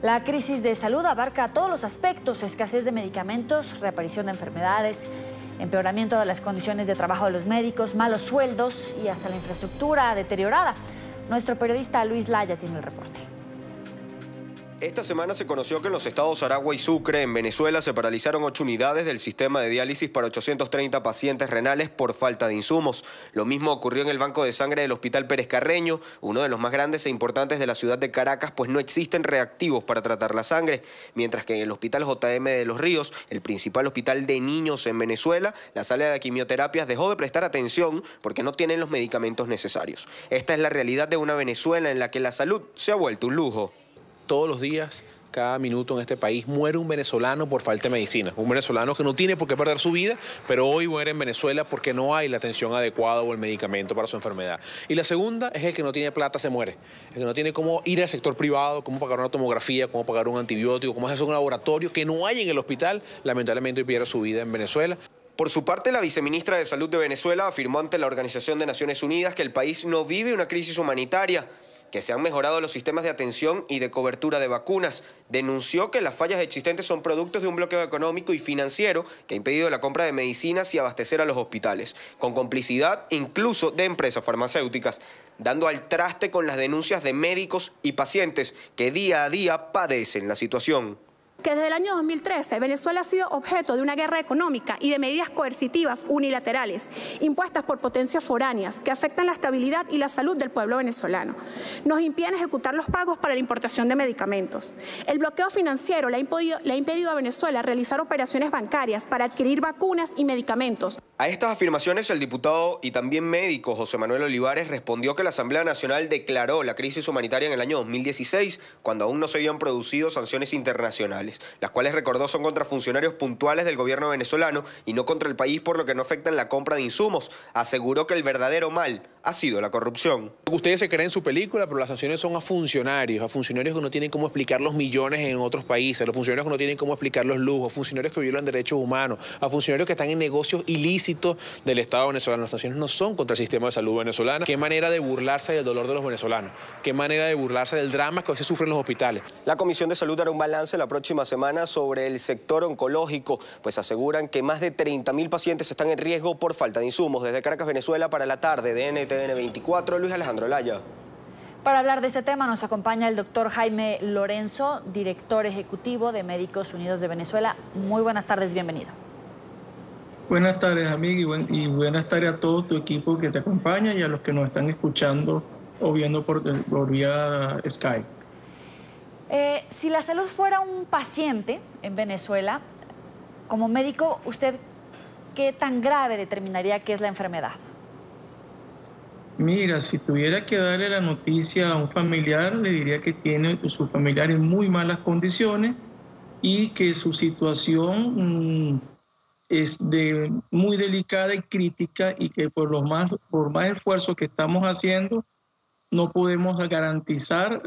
La crisis de salud abarca todos los aspectos: escasez de medicamentos, reaparición de enfermedades, empeoramiento de las condiciones de trabajo de los médicos, malos sueldos y hasta la infraestructura deteriorada. Nuestro periodista Luis Laya tiene el reporte. Esta semana se conoció que en los estados Aragua y Sucre, en Venezuela, se paralizaron 8 unidades del sistema de diálisis para 830 pacientes renales por falta de insumos. Lo mismo ocurrió en el banco de sangre del Hospital Pérez Carreño, uno de los más grandes e importantes de la ciudad de Caracas, pues no existen reactivos para tratar la sangre. Mientras que en el Hospital JM de Los Ríos, el principal hospital de niños en Venezuela, la sala de quimioterapias dejó de prestar atención porque no tienen los medicamentos necesarios. Esta es la realidad de una Venezuela en la que la salud se ha vuelto un lujo. Todos los días, cada minuto en este país, muere un venezolano por falta de medicina. Un venezolano que no tiene por qué perder su vida, pero hoy muere en Venezuela porque no hay la atención adecuada o el medicamento para su enfermedad. Y la segunda es el que no tiene plata se muere. El que no tiene cómo ir al sector privado, cómo pagar una tomografía, cómo pagar un antibiótico, cómo hacer un laboratorio que no hay en el hospital, lamentablemente pierde su vida en Venezuela. Por su parte, la viceministra de Salud de Venezuela afirmó ante la Organización de Naciones Unidas que el país no vive una crisis humanitaria, que se han mejorado los sistemas de atención y de cobertura de vacunas. Denunció que las fallas existentes son productos de un bloqueo económico y financiero que ha impedido la compra de medicinas y abastecer a los hospitales, con complicidad incluso de empresas farmacéuticas, dando al traste con las denuncias de médicos y pacientes que día a día padecen la situación. Que desde el año 2013 Venezuela ha sido objeto de una guerra económica y de medidas coercitivas unilaterales impuestas por potencias foráneas que afectan la estabilidad y la salud del pueblo venezolano. Nos impiden ejecutar los pagos para la importación de medicamentos. El bloqueo financiero le ha impedido a Venezuela realizar operaciones bancarias para adquirir vacunas y medicamentos. A estas afirmaciones, el diputado y también médico José Manuel Olivares respondió que la Asamblea Nacional declaró la crisis humanitaria en el año 2016, cuando aún no se habían producido sanciones internacionales, las cuales recordó son contra funcionarios puntuales del gobierno venezolano y no contra el país, por lo que no afectan la compra de insumos. Aseguró que el verdadero mal ha sido la corrupción. Ustedes se creen su película, pero las sanciones son a funcionarios que no tienen cómo explicar los millones en otros países, a los funcionarios que no tienen cómo explicar los lujos, a funcionarios que violan derechos humanos, a funcionarios que están en negocios ilícitos del Estado venezolano. Las sanciones no son contra el sistema de salud venezolano. Qué manera de burlarse del dolor de los venezolanos, qué manera de burlarse del drama que a veces sufren los hospitales. La Comisión de Salud hará un balance la próxima semana sobre el sector oncológico, pues aseguran que más de 30.000 pacientes están en riesgo por falta de insumos. Desde Caracas, Venezuela, para la tarde de NTN 24, Luis Alejandro Laya. Para hablar de este tema nos acompaña el doctor Jaime Lorenzo, director ejecutivo de Médicos Unidos de Venezuela. Muy buenas tardes, bienvenido. Buenas tardes, amigo, y buenas tardes a todo tu equipo que te acompaña y a los que nos están escuchando o viendo por vía Skype. Si la salud fuera un paciente en Venezuela, como médico, ¿usted qué tan grave determinaría que es la enfermedad? Mira, si tuviera que darle la noticia a un familiar, le diría que tiene su familiar en muy malas condiciones y que su situación es muy delicada y crítica, y que por más esfuerzos que estamos haciendo, no podemos garantizar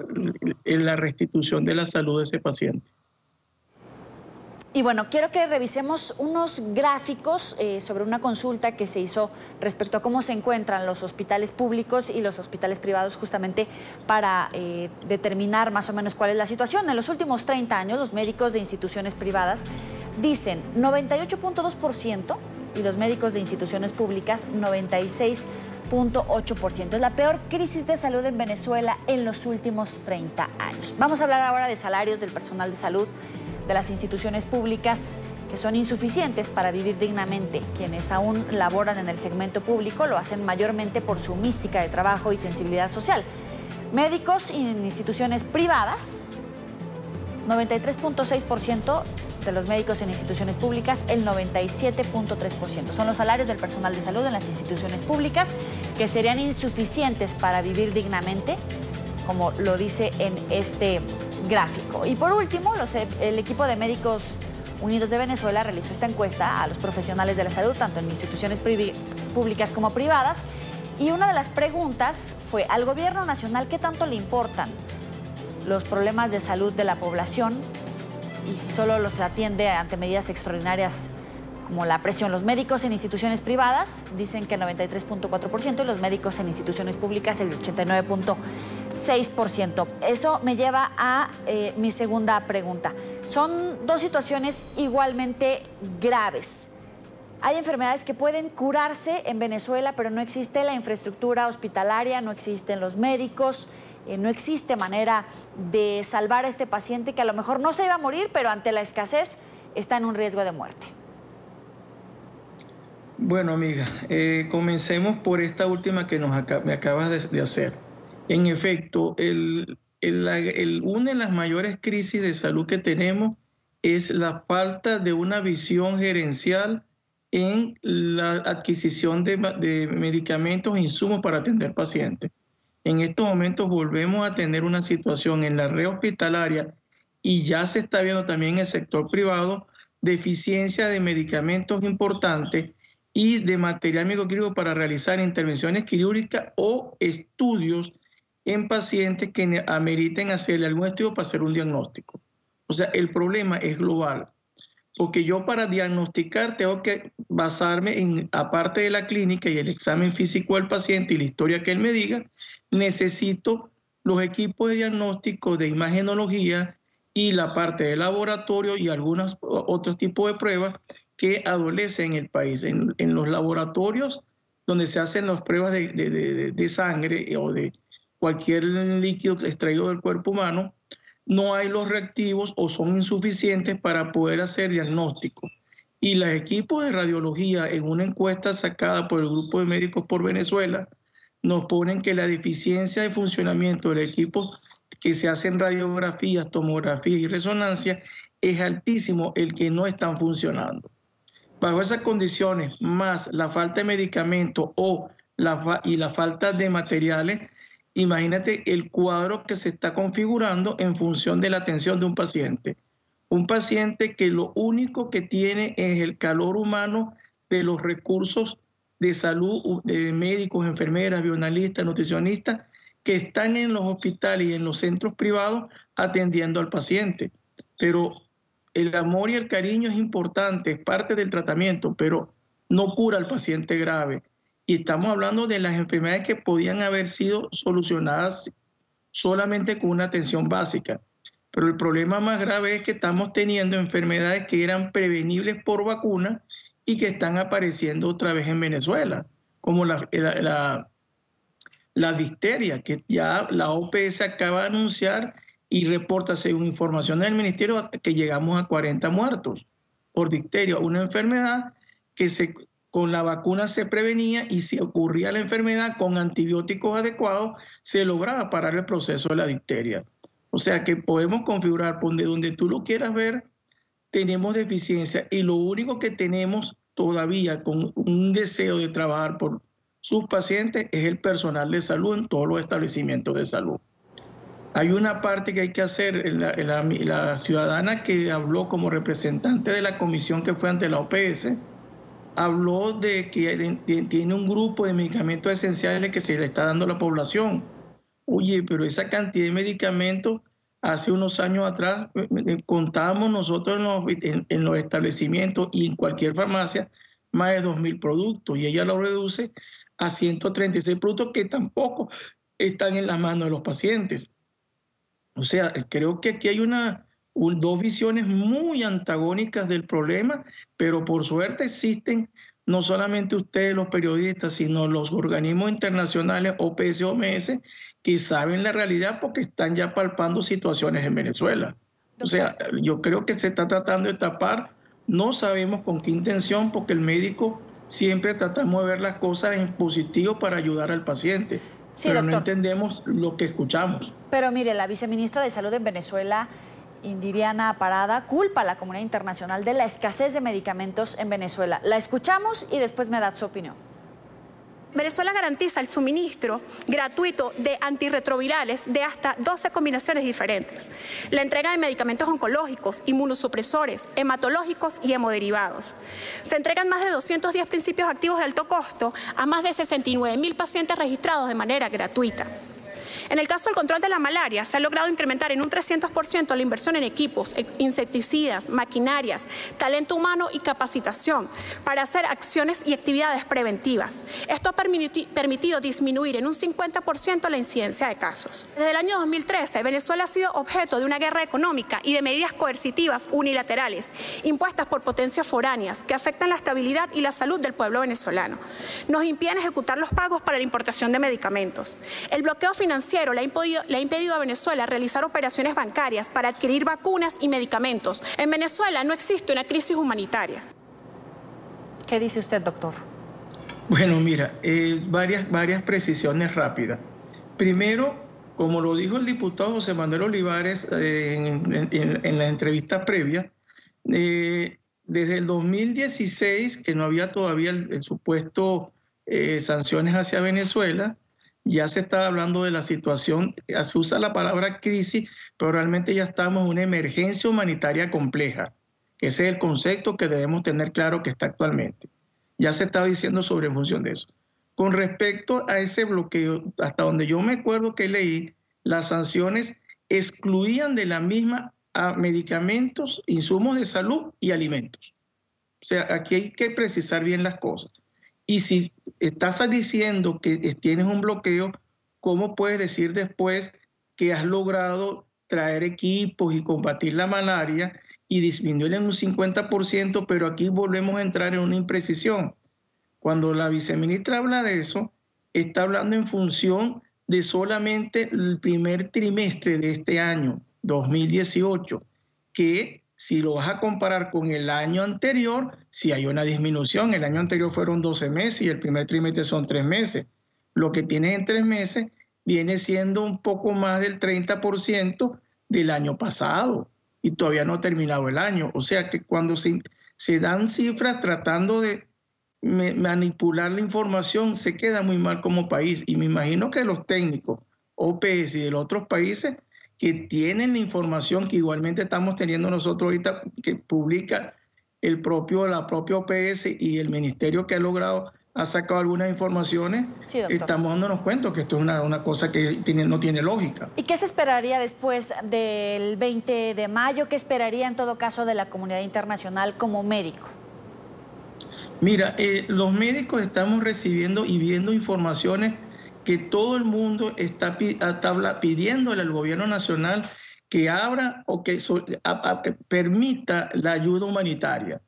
la restitución de la salud de ese paciente. Y bueno, quiero que revisemos unos gráficos sobre una consulta que se hizo respecto a cómo se encuentran los hospitales públicos y los hospitales privados, justamente para determinar más o menos cuál es la situación. En los últimos 30 años, los médicos de instituciones privadas dicen 98.2% y los médicos de instituciones públicas 96.8%. Es la peor crisis de salud en Venezuela en los últimos 30 años. Vamos a hablar ahora de salarios del personal de salud de las instituciones públicas, que son insuficientes para vivir dignamente. Quienes aún laboran en el segmento público lo hacen mayormente por su mística de trabajo y sensibilidad social. Médicos en instituciones privadas, 93.6% de los médicos en instituciones públicas, el 97.3%. Son los salarios del personal de salud en las instituciones públicas, que serían insuficientes para vivir dignamente, como lo dice en este gráfico. Y por último, el equipo de Médicos Unidos de Venezuela realizó esta encuesta a los profesionales de la salud, tanto en instituciones públicas como privadas, y una de las preguntas fue: ¿al gobierno nacional qué tanto le importan los problemas de salud de la población y si solo los atiende ante medidas extraordinarias como la presión? Los médicos en instituciones privadas dicen que 93.4% y los médicos en instituciones públicas el 89.6%. 6%. Eso me lleva a mi segunda pregunta. Son dos situaciones igualmente graves. Hay enfermedades que pueden curarse en Venezuela, pero no existe la infraestructura hospitalaria, no existen los médicos, no existe manera de salvar a este paciente que a lo mejor no se iba a morir, pero ante la escasez está en un riesgo de muerte. Bueno, amiga, comencemos por esta última que me acabas de hacer. En efecto, una de las mayores crisis de salud que tenemos es la falta de una visión gerencial en la adquisición de medicamentos e insumos para atender pacientes. En estos momentos volvemos a tener una situación en la red hospitalaria y ya se está viendo también en el sector privado deficiencia de medicamentos importantes y de material microquirúrgico para realizar intervenciones quirúrgicas o estudios en pacientes que ameriten hacerle algún estudio para hacer un diagnóstico. O sea, el problema es global, porque yo para diagnosticar tengo que basarme en, aparte de la clínica y el examen físico del paciente y la historia que él me diga, necesito los equipos de diagnóstico de imagenología y la parte de laboratorio y algunos otros tipos de pruebas que adolecen en el país. En los laboratorios donde se hacen las pruebas de sangre o de cualquier líquido extraído del cuerpo humano, no hay los reactivos o son insuficientes para poder hacer diagnóstico. Y los equipos de radiología, en una encuesta sacada por el Grupo de Médicos por Venezuela, nos ponen que la deficiencia de funcionamiento del equipo que se hacen radiografías, tomografías y resonancia es altísimo el que no están funcionando. Bajo esas condiciones, más la falta de medicamentos y la falta de materiales, imagínate el cuadro que se está configurando en función de la atención de un paciente. Un paciente que lo único que tiene es el calor humano de los recursos de salud, de médicos, enfermeras, bioanalistas, nutricionistas, que están en los hospitales y en los centros privados atendiendo al paciente. Pero el amor y el cariño es importante, es parte del tratamiento, pero no cura al paciente grave. Y estamos hablando de las enfermedades que podían haber sido solucionadas solamente con una atención básica. Pero el problema más grave es que estamos teniendo enfermedades que eran prevenibles por vacuna y que están apareciendo otra vez en Venezuela, como la difteria, que ya la OPS acaba de anunciar y reporta, según información del ministerio, que llegamos a 40 muertos por difteria, una enfermedad que con la vacuna se prevenía y si ocurría la enfermedad con antibióticos adecuados, se lograba parar el proceso de la difteria. O sea que podemos configurar donde tú lo quieras ver, tenemos deficiencia y lo único que tenemos todavía con un deseo de trabajar por sus pacientes es el personal de salud en todos los establecimientos de salud. Hay una parte que hay que hacer, la ciudadana que habló como representante de la comisión que fue ante la OPS, habló de que tiene un grupo de medicamentos esenciales que se le está dando a la población. Oye, pero esa cantidad de medicamentos, hace unos años atrás, contábamos nosotros en los establecimientos y en cualquier farmacia, más de 2.000 productos, y ella lo reduce a 136 productos que tampoco están en las manos de los pacientes. O sea, creo que aquí hay dos visiones muy antagónicas del problema, pero por suerte existen no solamente ustedes los periodistas, sino los organismos internacionales, OPS, OMS, que saben la realidad porque están ya palpando situaciones en Venezuela. O sea, yo creo que se está tratando de tapar, no sabemos con qué intención, porque el médico siempre tratamos de ver las cosas en positivo para ayudar al paciente. Sí, pero doctor, no entendemos lo que escuchamos. Pero mire, la viceministra de Salud en Venezuela, Indiriana Parada, culpa a la comunidad internacional de la escasez de medicamentos en Venezuela. La escuchamos y después me da su opinión. Venezuela garantiza el suministro gratuito de antirretrovirales de hasta 12 combinaciones diferentes, la entrega de medicamentos oncológicos, inmunosupresores, hematológicos y hemoderivados. Se entregan más de 210 principios activos de alto costo a más de 69.000 pacientes registrados de manera gratuita. En el caso del control de la malaria, se ha logrado incrementar en un 300% la inversión en equipos, insecticidas, maquinarias, talento humano y capacitación para hacer acciones y actividades preventivas. Esto ha permitido disminuir en un 50% la incidencia de casos. Desde el año 2013, Venezuela ha sido objeto de una guerra económica y de medidas coercitivas unilaterales impuestas por potencias foráneas que afectan la estabilidad y la salud del pueblo venezolano. Nos impiden ejecutar los pagos para la importación de medicamentos. El bloqueo financiero le ha impedido a Venezuela realizar operaciones bancarias para adquirir vacunas y medicamentos. En Venezuela no existe una crisis humanitaria. ¿Qué dice usted, doctor? Bueno, mira, varias precisiones rápidas. Primero, como lo dijo el diputado José Manuel Olivares en la entrevista previa, desde el 2016, que no había todavía el supuesto sanciones hacia Venezuela, ya se está hablando de la situación, se usa la palabra crisis, pero realmente ya estamos en una emergencia humanitaria compleja, que ese es el concepto que debemos tener claro que está actualmente. Ya se está diciendo sobre en función de eso. Con respecto a ese bloqueo, hasta donde yo me acuerdo que leí, las sanciones excluían de la misma a medicamentos, insumos de salud y alimentos. O sea, aquí hay que precisar bien las cosas. Y si estás diciendo que tienes un bloqueo, ¿cómo puedes decir después que has logrado traer equipos y combatir la malaria y disminuirla en un 50%, pero aquí volvemos a entrar en una imprecisión? Cuando la viceministra habla de eso, está hablando en función de solamente el primer trimestre de este año, 2018, que si lo vas a comparar con el año anterior, sí hay una disminución. El año anterior fueron 12 meses y el primer trimestre son 3 meses. Lo que tienes en 3 meses viene siendo un poco más del 30% del año pasado y todavía no ha terminado el año. O sea que cuando se dan cifras tratando de manipular la información, se queda muy mal como país. Y me imagino que los técnicos OPS y de los otros países que tienen la información que igualmente estamos teniendo nosotros ahorita, que publica la propia OPS y el ministerio que ha sacado algunas informaciones, sí, estamos dándonos cuenta que esto es una cosa que no tiene lógica. ¿Y qué se esperaría después del 20 de mayo? ¿Qué esperaría en todo caso de la comunidad internacional como médico? Mira, los médicos estamos recibiendo y viendo informaciones que todo el mundo está pidiéndole al gobierno nacional que abra o que permita la ayuda humanitaria.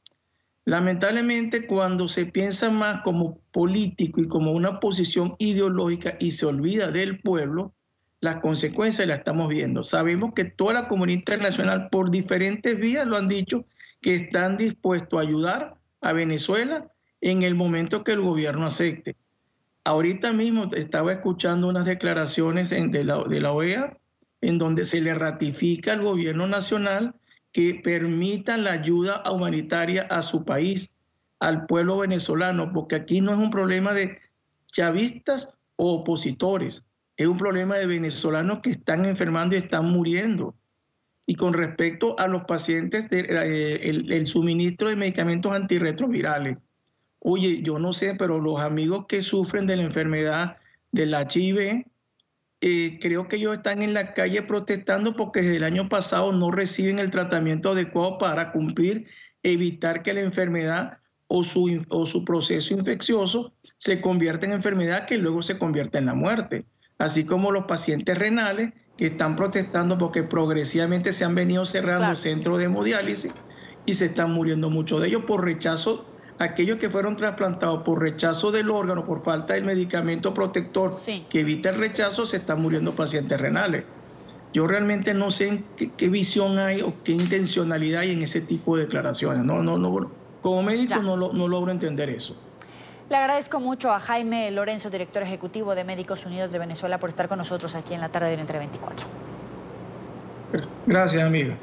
Lamentablemente, cuando se piensa más como político y como una posición ideológica y se olvida del pueblo, las consecuencias las estamos viendo. Sabemos que toda la comunidad internacional por diferentes vías lo han dicho, que están dispuestos a ayudar a Venezuela en el momento que el gobierno acepte. Ahorita mismo estaba escuchando unas declaraciones de la OEA en donde se le ratifica al gobierno nacional que permitan la ayuda humanitaria a su país, al pueblo venezolano, porque aquí no es un problema de chavistas o opositores, es un problema de venezolanos que están enfermando y están muriendo. Y con respecto a los pacientes, el suministro de medicamentos antirretrovirales, oye, yo no sé, pero los amigos que sufren de la enfermedad del HIV, creo que ellos están en la calle protestando porque desde el año pasado no reciben el tratamiento adecuado para evitar que la enfermedad o su proceso infeccioso se convierta en enfermedad que luego se convierta en la muerte. Así como los pacientes renales que están protestando porque progresivamente se han venido cerrando centros de hemodiálisis y se están muriendo muchos de ellos por rechazo. Aquellos que fueron trasplantados por rechazo del órgano, por falta del medicamento protector que evita el rechazo, se están muriendo pacientes renales. Yo realmente no sé qué visión hay o qué intencionalidad hay en ese tipo de declaraciones. Como médico no logro entender eso. Le agradezco mucho a Jaime Lorenzo, director ejecutivo de Médicos Unidos de Venezuela, por estar con nosotros aquí en la tarde de Entre 24. Gracias, amigo.